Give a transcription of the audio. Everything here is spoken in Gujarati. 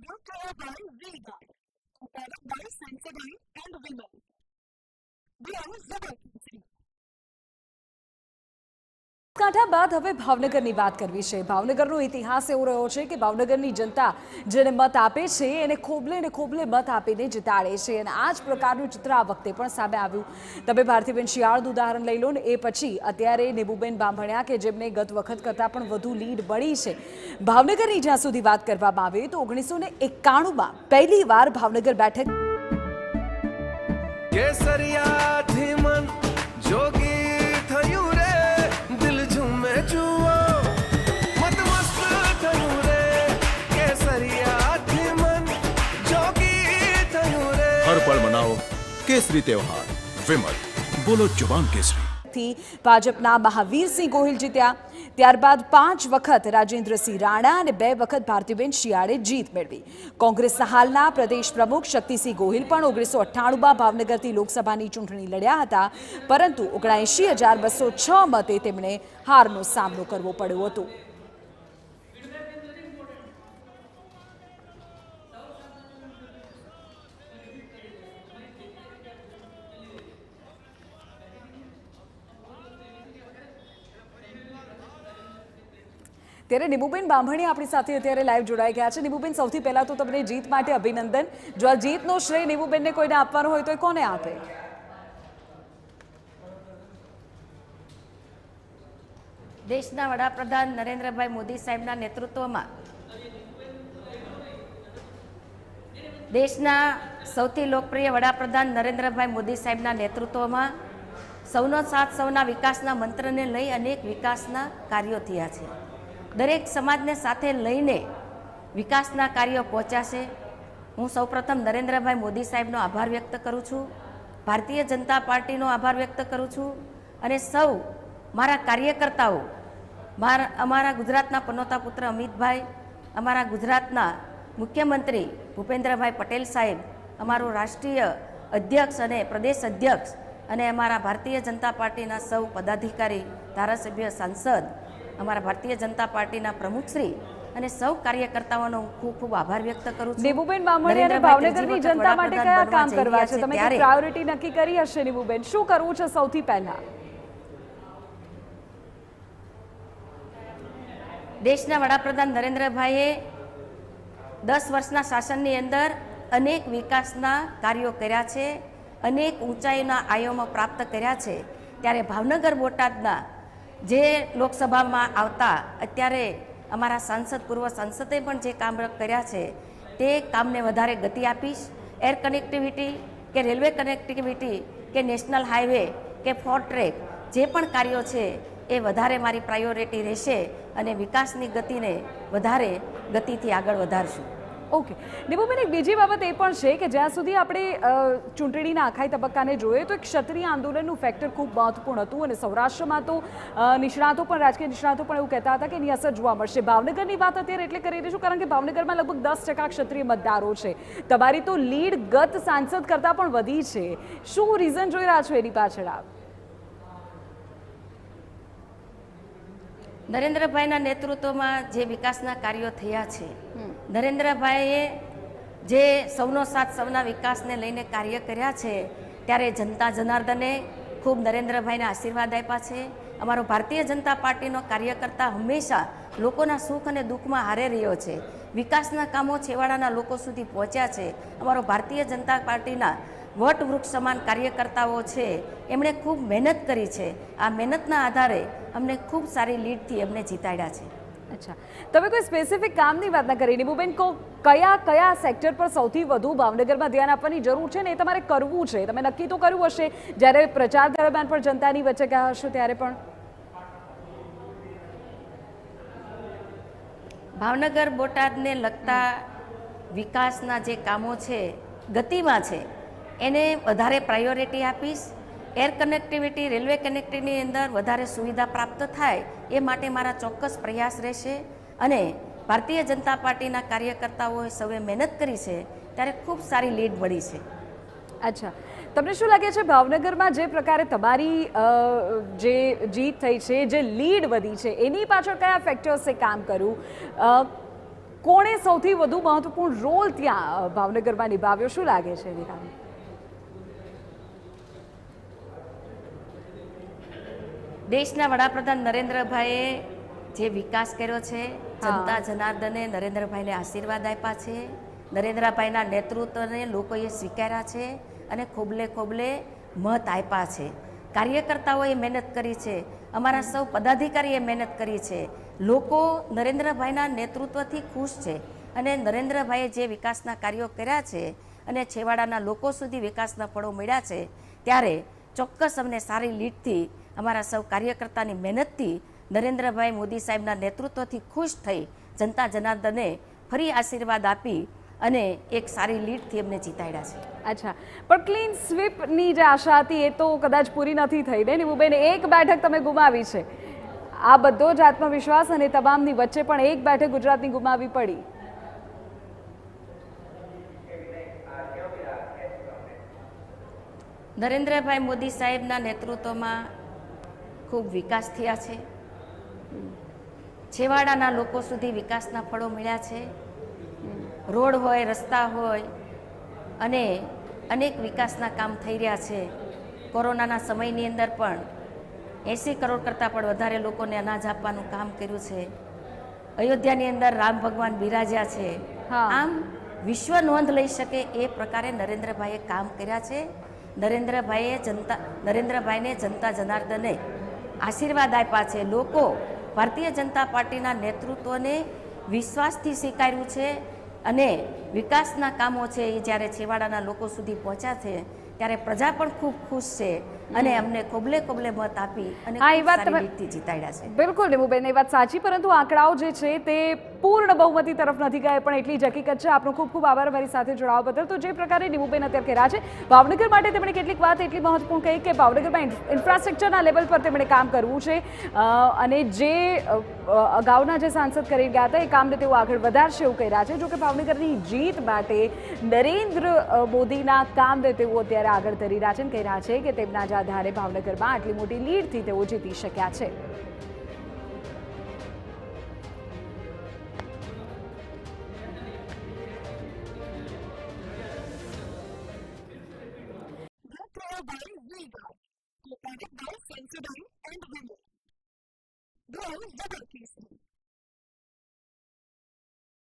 brought to you by Vega, a product by Sensodyne and Vimal. We are Zubal. કાંઠા બાદ હવે ભાવનગરની વાત કરવી છે। ભાવનગરનો ઇતિહાસ એવો રહ્યો છે કે ભાવનગરની જનતા જેને મત આપે છે એને ખોબલે ને ખોબલે મત આપીને જીતાડે છે અને આ જ પ્રકારનું ચિત્ર આ વખતે પણ સામે આવ્યું। તમે ભારતીબેન શિયાળનું ઉદાહરણ લઈ લો ને એ પછી અત્યારે નેબુબેન બાંભણિયા કે જેમને ગત વખત કરતાં પણ વધુ લીડ મળી છે। ભાવનગરની જ્યાં સુધી વાત કરવામાં આવે તો 1991માં પહેલી વાર ભાવનગર બેઠક हर पल मनाओ केसरी त्योहार। विमल बोलो जुबान केसरी થી ભાજપના મહાવીરસિંહ ગોહિલ જીત્યા। ત્યારબાદ 5 વખત રાજેન્દ્રસિંહ રાણા અને 2 વખત ભારતીબેન શિયાળે જીત મેળવી। કોંગ્રેસના હાલના પ્રદેશ પ્રમુખ શક્તિસિંહ ગોહિલ પણ 1998માં ભાવનગરથી લોકસભાની ચૂંટણી લડ્યા હતા, પરંતુ 79,206 મતે તેમણે હારનો સામનો કરવો પડ્યો હતો। ત્યારે નેબુબેન બાંભણિયા આપણી સાથે અત્યારે લાઈવ જોડાઈ ગયા છે। નેબુબેન, સૌથી પહેલા તો તમને જીત માટે અભિનંદન। જો આ જીતનો શ્રેય નેબુબેનને કોઈને આપવાનો હોય તો એ કોને આપે? દેશના વડાપ્રધાન નરેન્દ્રભાઈ મોદી સાહેબના નેતૃત્વમાં દેશના સૌથી લોકપ્રિય વડાપ્રધાન નરેન્દ્રભાઈ મોદી સાહેબના નેતૃત્વમાં સૌનો સાથ સૌના વિકાસના મંત્રને લઈ અનેક વિકાસના કાર્યો થયા છે। દરેક સમાજને સાથે લઈને વિકાસના કાર્યો પહોંચ્યા છે। હું સૌપ્રથમ નરેન્દ્રભાઈ મોદી સાહેબનો આભાર વ્યક્ત કરું છું, ભારતીય જનતા પાર્ટીનો આભાર વ્યક્ત કરું છું અને સૌ મારા કાર્યકર્તાઓ, અમારા ગુજરાતના પનોતા પુત્ર અમિતભાઈ, અમારા ગુજરાતના મુખ્યમંત્રી ભૂપેન્દ્રભાઈ પટેલ સાહેબ, અમારું રાષ્ટ્રીય અધ્યક્ષ અને પ્રદેશ અધ્યક્ષ અને અમારા ભારતીય જનતા પાર્ટીના સૌ પદાધિકારી, ધારાસભ્ય, સાંસદ, અમારા ભારતીય જનતા પાર્ટીના પ્રમુખશ્રી અને સૌ કાર્યકર્તાઓનો ખૂબ ખૂબ આભાર વ્યક્ત કરું છું। નેબુબેન બાંભણિયાને ભાવનગરની જનતા માટે કયા કામ કરવા છે? તમે એક પ્રાયોરિટી નક્કી કરી હશે નેબુબેન, શું કરવું છે સૌથી પહેલા? દેશના વડાપ્રધાન નરેન્દ્રભાઈએ 10 વર્ષના શાસનની અંદર અનેક વિકાસના કાર્યો કર્યા છે, અનેક ઊંચાઈના આયામો પ્રાપ્ત કર્યા છે। ત્યારે ભાવનગર બોટાદના જે લોકસભામાં આવતા અત્યારે અમારા સાંસદ, પૂર્વ સાંસદે પણ જે કામ કર્યા છે તે કામને વધારે ગતિ આપીશ। એર કનેક્ટિવિટી કે રેલવે કનેક્ટિવિટી કે નેશનલ હાઈવે કે 4 ટ્રેક જે પણ કાર્યો છે એ વધારે મારી પ્રાયોરિટી રહેશે અને વિકાસની ગતિને વધારે ગતિથી આગળ વધારશું। ઓકે નેબુબેન, એક બીજી બાબત એ પણ છે કે જ્યાં સુધી આપણે ચૂંટણીના આખાઈ તબક્કાને જોઈએ તો એક ક્ષત્રિય આંદોલનનું ફેક્ટર ખૂબ મહત્વપૂર્ણ હતું અને સૌરાષ્ટ્રમાં તો નિષ્ણાતો પણ, રાજકીય નિષ્ણાતો પણ એવું કહેતા હતા કે એની અસર જોવા મળશે। ભાવનગરની વાત અત્યારે એટલે કરી રહીશું કારણ કે ભાવનગરમાં લગભગ 10% ક્ષત્રિય મતદારો છે। તમારી તો લીડ ગત સાંસદ કરતાં પણ વધી છે। શું રીઝન જોઈ રહ્યા છો એની પાછળ આપ? નરેન્દ્રભાઈના નેતૃત્વમાં જે વિકાસના કાર્યો થયા છે, નરેન્દ્રભાઈએ જે સૌનો સાથ સૌના વિકાસને લઈને કાર્ય કર્યા છે, ત્યારે જનતા જનાર્દને ખૂબ નરેન્દ્રભાઈને આશીર્વાદ આપ્યા છે। અમારો ભારતીય જનતા પાર્ટીનો કાર્યકર્તા હંમેશા લોકોના સુખ અને દુઃખમાં હારે રહ્યો છે। વિકાસના કામો છેવાડાના લોકો સુધી પહોંચ્યા છે। અમારો ભારતીય જનતા પાર્ટીના વટવૃક્ષ સમાન કાર્યકર્તાઓ છે, એમણે ખૂબ મહેનત કરી છે। આ મહેનતના આધારે અમને ખૂબ સારી લીડથી અમને જીતાડ્યા છે। અચ્છા, તમે કોઈ સ્પેસિફિક કામની વાત ના કરી નેબુબેન, કયા કયા સેક્ટર પર સૌથી વધુ ભાવનગરમાં ધ્યાન આપવાની જરૂર છે ને એ તમારે કરવું છે? તમે નક્કી તો કર્યું હશે જ્યારે પ્રચાર દરમિયાન પણ જનતાની વચ્ચે ગયા હશો ત્યારે પણ? ભાવનગર બોટાદને લગતા વિકાસના જે કામો છે, ગતિમાં છે, એને વધારે પ્રાયોરિટી આપીશ। એર કનેક્ટિવિટી, રેલવે કનેક્ટિવિટીની અંદર વધારે સુવિધા પ્રાપ્ત થાય એ માટે મારા ચોક્કસ પ્રયાસ રહેશે અને ભારતીય જનતા પાર્ટીના કાર્યકર્તાઓએ સૌએ મહેનત કરી છે ત્યારે ખૂબ સારી લીડ મળી છે। અચ્છા, તમને શું લાગે છે ભાવનગરમાં જે પ્રકારે તમારી જે જીત થઈ છે, જે લીડ વધી છે, એની પાછળ કયા ફેક્ટર્સે કામ કર્યું? કોણે સૌથી વધુ મહત્વપૂર્ણ રોલ ત્યાં ભાવનગરમાં નિભાવ્યો, શું લાગે છે વિરામ? દેશના વડાપ્રધાન નરેન્દ્રભાઈએ જે વિકાસ કર્યો છે, જનતા જનાર્દને નરેન્દ્રભાઈને આશીર્વાદ આપ્યા છે, નરેન્દ્રભાઈના નેતૃત્વને લોકોએ સ્વીકાર્યા છે અને ખોબલે ખોબલે મત આપ્યા છે. કાર્યકર્તાઓએ મહેનત કરી છે, અમારા સૌ પદાધિકારીએ મહેનત કરી છે. લોકો નરેન્દ્રભાઈના નેતૃત્વથી ખુશ છે અને નરેન્દ્રભાઈએ જે વિકાસના કાર્યો કર્યા છે અને છેવાડાના લોકો સુધી વિકાસના ફળો મળ્યા છે, ત્યારે ચોક્કસ અમને સારી લીડથી, અમારા સૌ કાર્યકર્તાની મહેનતથી, નરેન્દ્રભાઈ મોદી સાહેબના નેતૃત્વથી ખુશ થઈ જનતા જનાર્દને ફરી આશીર્વાદ આપી અને એક સારી લીડથી અમને જીતાડ્યા છે. અચ્છા, પણ ક્લીન સ્વીપની જે આશા હતી એ તો કદાચ પૂરી નથી થઈ ને નીમુબેન? એક બેઠક તમે ગુમાવી છે. આ બધો જ આત્મવિશ્વાસ અને તમામની વચ્ચે પણ એક બેઠક ગુજરાતની ગુમાવી પડી. નરેન્દ્રભાઈ મોદી સાહેબના નેતૃત્વમાં ખૂબ વિકાસ થયા છે, છેવાડાના લોકો સુધી વિકાસના ફળો મળ્યા છે. રોડ હોય, રસ્તા હોય અને અનેક વિકાસના કામ થઈ રહ્યા છે. કોરોનાના સમયની અંદર પણ 80 કરોડ કરતાં પણ વધારે લોકોને અનાજ આપવાનું કામ કર્યું છે. અયોધ્યાની અંદર રામ ભગવાન બિરાજ્યા છે. આમ વિશ્વ નોંધ લઈ શકે એ પ્રકારે નરેન્દ્રભાઈએ કામ કર્યા છે. નરેન્દ્રભાઈને જનતા જનાર્દને આશીર્વાદ આપ્યા છે. લોકો ભારતીય જનતા પાર્ટીના નેતૃત્વને વિશ્વાસથી સ્વીકાર્યું છે અને વિકાસના કામો છે એ જ્યારે છેવાડાના લોકો સુધી પહોંચ્યા છે ત્યારે પ્રજા પણ ખૂબ ખુશ છે અને અમને ખોબલે ખોબલે મત આપી અને લીડથી જીતાડ્યા છે. બિલકુલ નીમુબેન, એ વાત સાચી, પરંતુ આંકડાઓ જે છે તે પૂર્ણ બહુમતી તરફ નથી ગયા, પણ એટલી જ હકીકત છે. આપનો ખૂબ ખૂબ આભાર મારી સાથે જોડાવા બદલ. તો જે પ્રકારે નીમુબેન અત્યારે કહેલા છે, ભાવનગર માટે તેમણે કેટલીક વાત એટલી મહત્વપૂર્ણ કહી કે ભાવનગરમાં ઇન્ફ્રાસ્ટ્રક્ચરના લેવલ પર તેમણે કામ કરવું છે અને જે અગાઉના જે સાંસદ કરી ગયા હતા એ કામને તેઓ આગળ વધારશે એવું કહી રહ્યા છે. જોકે ભાવનગરની જીત માટે નરેન્દ્ર મોદીના કામને તેઓ અત્યારે આગળ ધરી રહ્યા છે અને કહી રહ્યા છે કે તેમના જ આધારે ભાવનગરમાં આટલી મોટી લીડથી તેઓ જીતી શક્યા છે. by Vega, located by Sensodyne and Women. Grow Double Peace.